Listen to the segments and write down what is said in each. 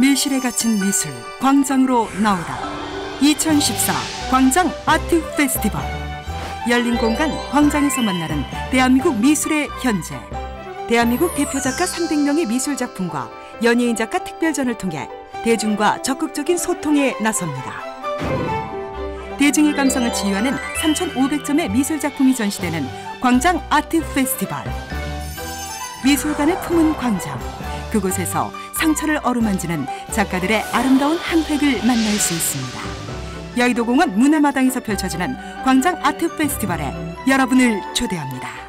밀실에 갇힌 미술 광장으로 나오다. 2014 광장 아트 페스티벌. 열린 공간 광장에서 만나는 대한민국 미술의 현재. 대한민국 대표 작가 300명의 미술 작품과 연예인 작가 특별전을 통해 대중과 적극적인 소통에 나섭니다. 대중의 감성을 치유하는 3,500점의 미술 작품이 전시되는 광장 아트 페스티벌. 미술관을 품은 광장. 그곳에서 상처를 어루만지는 작가들의 아름다운 한 획을 만날 수 있습니다. 여의도공원 문화마당에서 펼쳐지는 광장 아트 페스티벌에 여러분을 초대합니다.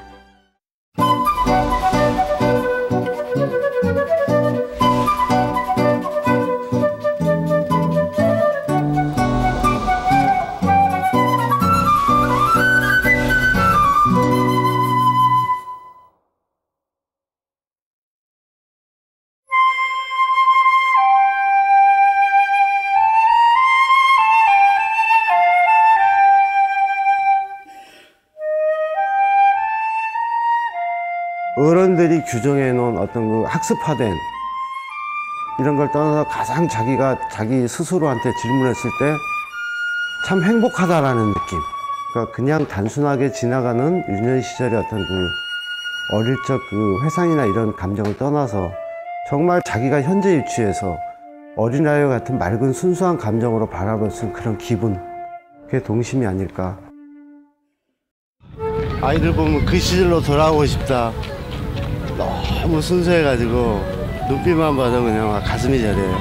어른들이 규정해 놓은 어떤 그 학습화된 이런 걸 떠나서 가장 자기가 자기 스스로한테 질문했을 때 참 행복하다라는 느낌. 그러니까 그냥 단순하게 지나가는 유년 시절의 어떤 그 어릴 적 그 회상이나 이런 감정을 떠나서 정말 자기가 현재 위치에서 어린아이와 같은 맑은 순수한 감정으로 바라볼 수 있는 그런 기분. 그게 동심이 아닐까. 아이들 보면 그 시절로 돌아가고 싶다. 너무 순수해가지고 눈빛만 봐도 그냥 가슴이 저려요.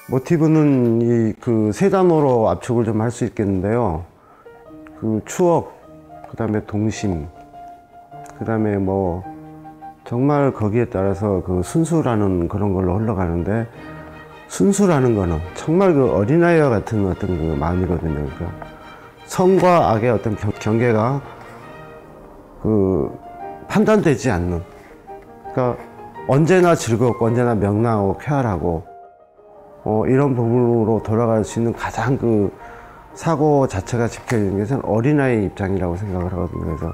모티브는 이 그 세 단어로 압축을 좀 할 수 있겠는데요. 그 추억, 그 다음에 동심, 그 다음에 뭐 정말 거기에 따라서 그 순수라는 그런 걸로 흘러가는데, 순수라는 거는 정말 그 어린아이와 같은 어떤 그 마음이거든요. 그러니까 선과 악의 어떤 경계가 그 판단되지 않는, 그러니까 언제나 즐겁고 언제나 명랑하고 쾌활하고 이런 부분으로 돌아갈 수 있는 가장 그 사고 자체가 지켜지는 것은 어린아이 입장이라고 생각을 하거든요. 그래서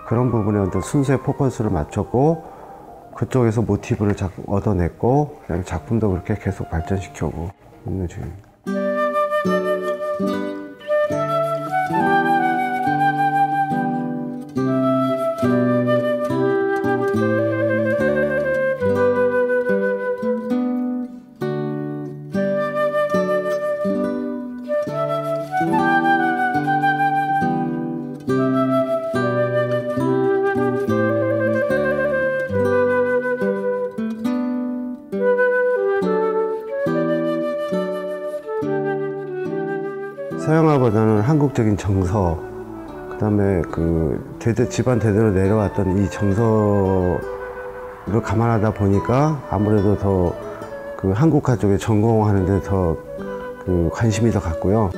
그런 부분에 어떤 순수의 포커스를 맞췄고 그쪽에서 모티브를 자꾸 얻어냈고 그다음에 작품도 그렇게 계속 발전시켜오고 있는 중입니다. 서양화보다는 한국적인 정서, 그 다음에 그 집안 대대로 내려왔던 이 정서를 감안하다 보니까 아무래도 더 그 한국화 쪽에 전공하는데 더 그 관심이 더 갔고요.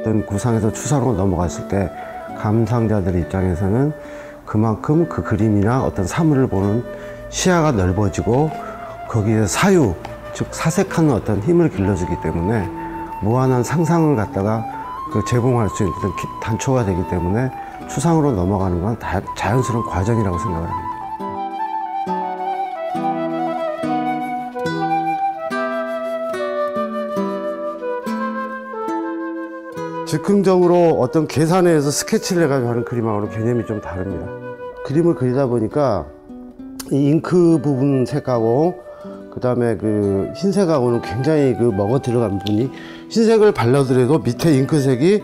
어떤 구상에서 추상으로 넘어갔을 때 감상자들 입장에서는 그만큼 그 그림이나 어떤 사물을 보는 시야가 넓어지고 거기에 사유, 즉 사색하는 어떤 힘을 길러주기 때문에 무한한 상상을 갖다가 그 제공할 수 있는 단초가 되기 때문에 추상으로 넘어가는 건 자연스러운 과정이라고 생각을 합니다. 즉흥적으로 어떤 계산에 의해서 스케치를 해가지고 하는 그림하고는 개념이 좀 다릅니다. 그림을 그리다 보니까 이 잉크 부분 색하고 그 다음에 그 흰색하고는 굉장히 그 먹어 들어간 부분이, 흰색을 발라더라도 밑에 잉크색이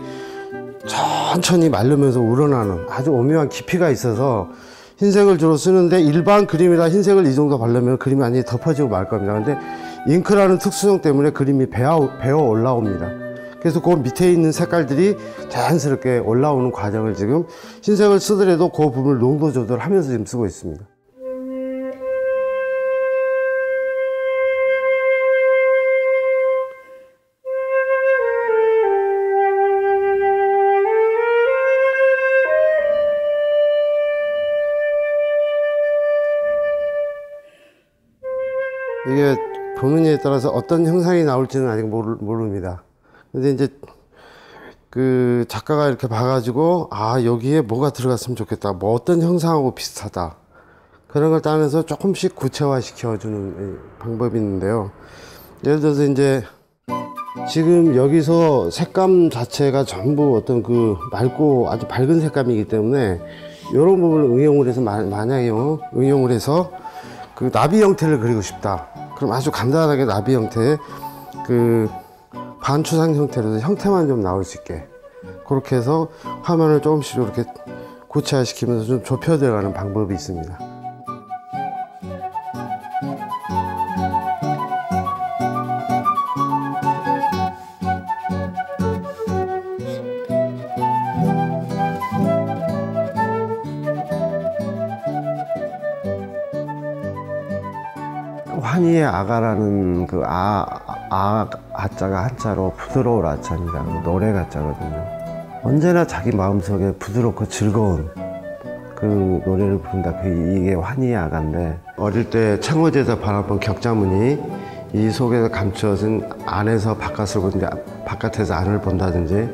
천천히 마르면서 우러나는 아주 오묘한 깊이가 있어서 흰색을 주로 쓰는데, 일반 그림이라 흰색을 이 정도 바르면 그림이 완전히 덮어지고 말 겁니다. 근데 잉크라는 특수성 때문에 그림이 배어 올라옵니다. 그래서 그 밑에 있는 색깔들이 자연스럽게 올라오는 과정을 지금 흰색을 쓰더라도 그 부분을 농도 조절하면서 지금 쓰고 있습니다. 이게 보는 이에 따라서 어떤 형상이 나올지는 아직 모릅니다. 근데 이제 그 작가가 이렇게 봐가지고 아 여기에 뭐가 들어갔으면 좋겠다, 뭐 어떤 형상하고 비슷하다, 그런 걸 따면서 조금씩 구체화 시켜주는 방법이 있는데요. 예를 들어서 이제 지금 여기서 색감 자체가 전부 어떤 그 맑고 아주 밝은 색감이기 때문에 이런 부분을 응용을 해서 만약에 응용을 해서 그 나비 형태를 그리고 싶다, 그럼 아주 간단하게 나비 형태의 그 반추상 형태로 형태만 좀 나올 수 있게 그렇게 해서 화면을 조금씩 이렇게 구체화시키면서 좀 좁혀들어가는 방법이 있습니다. 환희의 아가라는 그 아자가 한자로 부드러울 아자입니다. 노래 가자거든요. 언제나 자기 마음속에 부드럽고 즐거운 그 노래를 부른다. 이게 환희의 아가인데, 어릴 때 창호지에서 바라본 격자무늬 이 속에서 감추어진 안에서 바깥을 보든지 바깥에서 안을 본다든지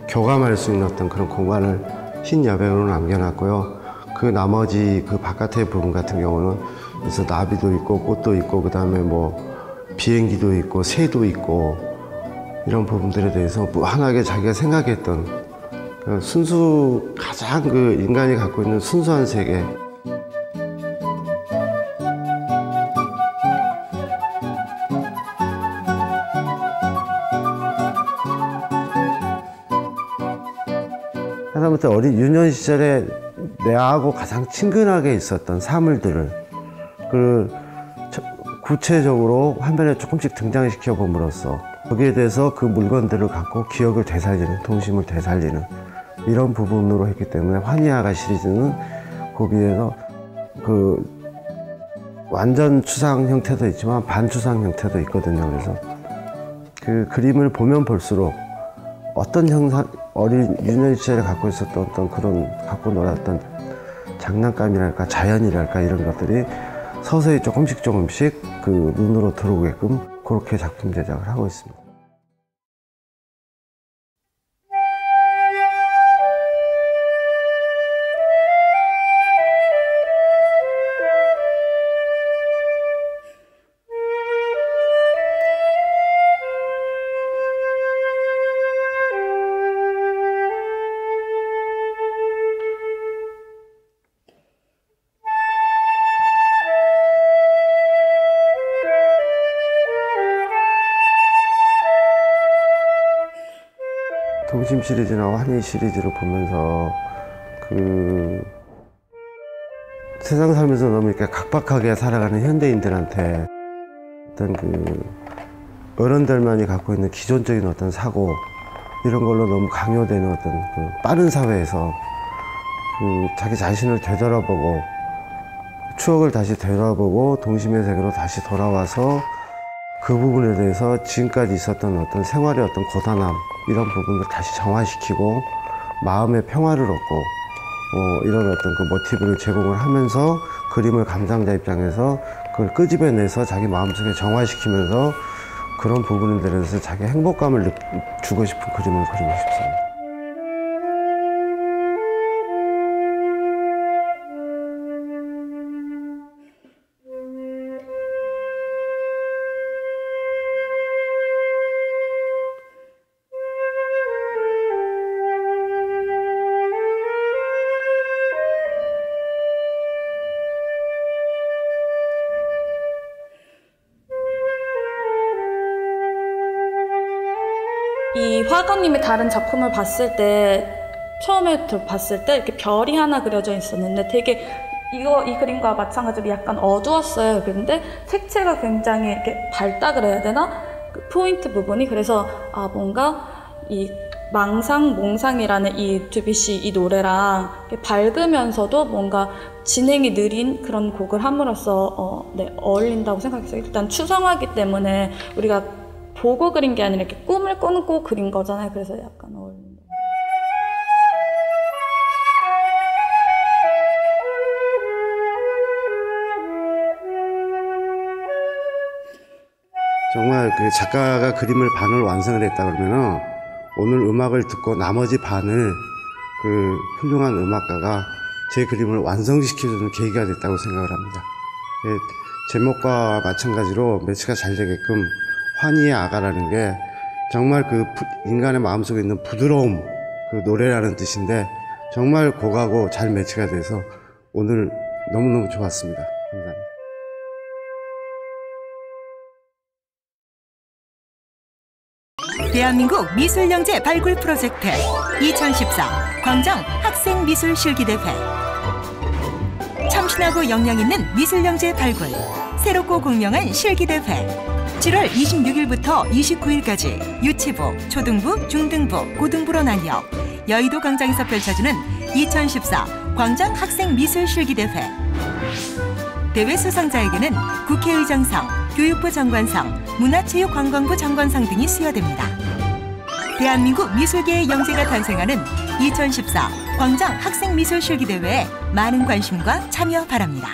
교감할 수 있는 어떤 그런 공간을 흰 여백으로 남겨놨고요. 그 나머지 그 바깥의 부분 같은 경우는 그래서 나비도 있고 꽃도 있고 그 다음에 뭐 비행기도 있고 새도 있고 이런 부분들에 대해서 무한하게 자기가 생각했던 그 가장 그 인간이 갖고 있는 순수한 세계, 하다못해 어린 유년 시절에 내하고 가장 친근하게 있었던 사물들을 구체적으로 화면에 조금씩 등장시켜 봄으로써 거기에 대해서 그 물건들을 갖고 기억을 되살리는, 동심을 되살리는 이런 부분으로 했기 때문에 환희아가 시리즈는 거기에서 그 완전 추상 형태도 있지만 반추상 형태도 있거든요. 그래서 그 그림을 보면 볼수록 어떤 형상, 어린 유년 시절에 갖고 있었던 어떤 그런 갖고 놀았던 장난감이랄까 자연이랄까 이런 것들이 서서히 조금씩 그 눈으로 들어오게끔 그렇게 작품 제작을 하고 있습니다. 동심 시리즈나 환희 시리즈를 보면서 그 세상 살면서 너무 이렇게 각박하게 살아가는 현대인들한테 어떤 그 어른들만이 갖고 있는 기존적인 어떤 사고 이런 걸로 너무 강요되는 어떤 그 빠른 사회에서 그 자기 자신을 되돌아보고 추억을 다시 되돌아보고 동심의 세계로 다시 돌아와서 그 부분에 대해서 지금까지 있었던 어떤 생활의 어떤 고단함 이런 부분을 다시 정화시키고 마음의 평화를 얻고 이런 어떤 그 모티브를 제공을 하면서 그림을 감상자 입장에서 그걸 끄집어내서 자기 마음속에 정화시키면서 그런 부분에 대해서 자기 행복감을 주고 싶은 그림을 그리고 싶습니다. 이 화가님의 다른 작품을 봤을 때 처음에 봤을 때 이렇게 별이 하나 그려져 있었는데 되게 이 그림과 마찬가지로 약간 어두웠어요. 그런데 색채가 굉장히 이렇게 밝다 그래야 되나? 그 포인트 부분이 그래서 뭔가 이 망상, 몽상이라는 이 드뷔시 이 노래랑 밝으면서도 뭔가 진행이 느린 그런 곡을 함으로써 어울린다고 생각했어요. 일단 추상화기 때문에 우리가 보고 그린 게 아니라 이렇게 꿈을 꾸고 그린 거잖아요. 그래서 약간 어울린다. 정말 그 작가가 그림을 반을 완성을 했다 그러면은 오늘 음악을 듣고 나머지 반을 그 훌륭한 음악가가 제 그림을 완성시켜주는 계기가 됐다고 생각을 합니다. 제목과 마찬가지로 매치가 잘 되게끔 환희의 아가라는 게 정말 그 인간의 마음속에 있는 부드러움, 그 노래라는 뜻인데 정말 곡하고 잘 매치가 돼서 오늘 너무너무 좋았습니다. 감사합니다. 대한민국 미술영재 발굴 프로젝트 2014 광장 학생미술 실기대회. 참신하고 역량 있는 미술영재 발굴, 새롭고 공명한 실기대회. 7월 26일부터 29일까지 유치부, 초등부, 중등부, 고등부로 나뉘어 여의도 광장에서 펼쳐지는 2014 광장 학생미술 실기대회. 대회 수상자에게는 국회의장상, 교육부 장관상, 문화체육관광부 장관상 등이 수여됩니다. 대한민국 미술계의 영재가 탄생하는 2014 광장 학생미술 실기대회에 많은 관심과 참여 바랍니다.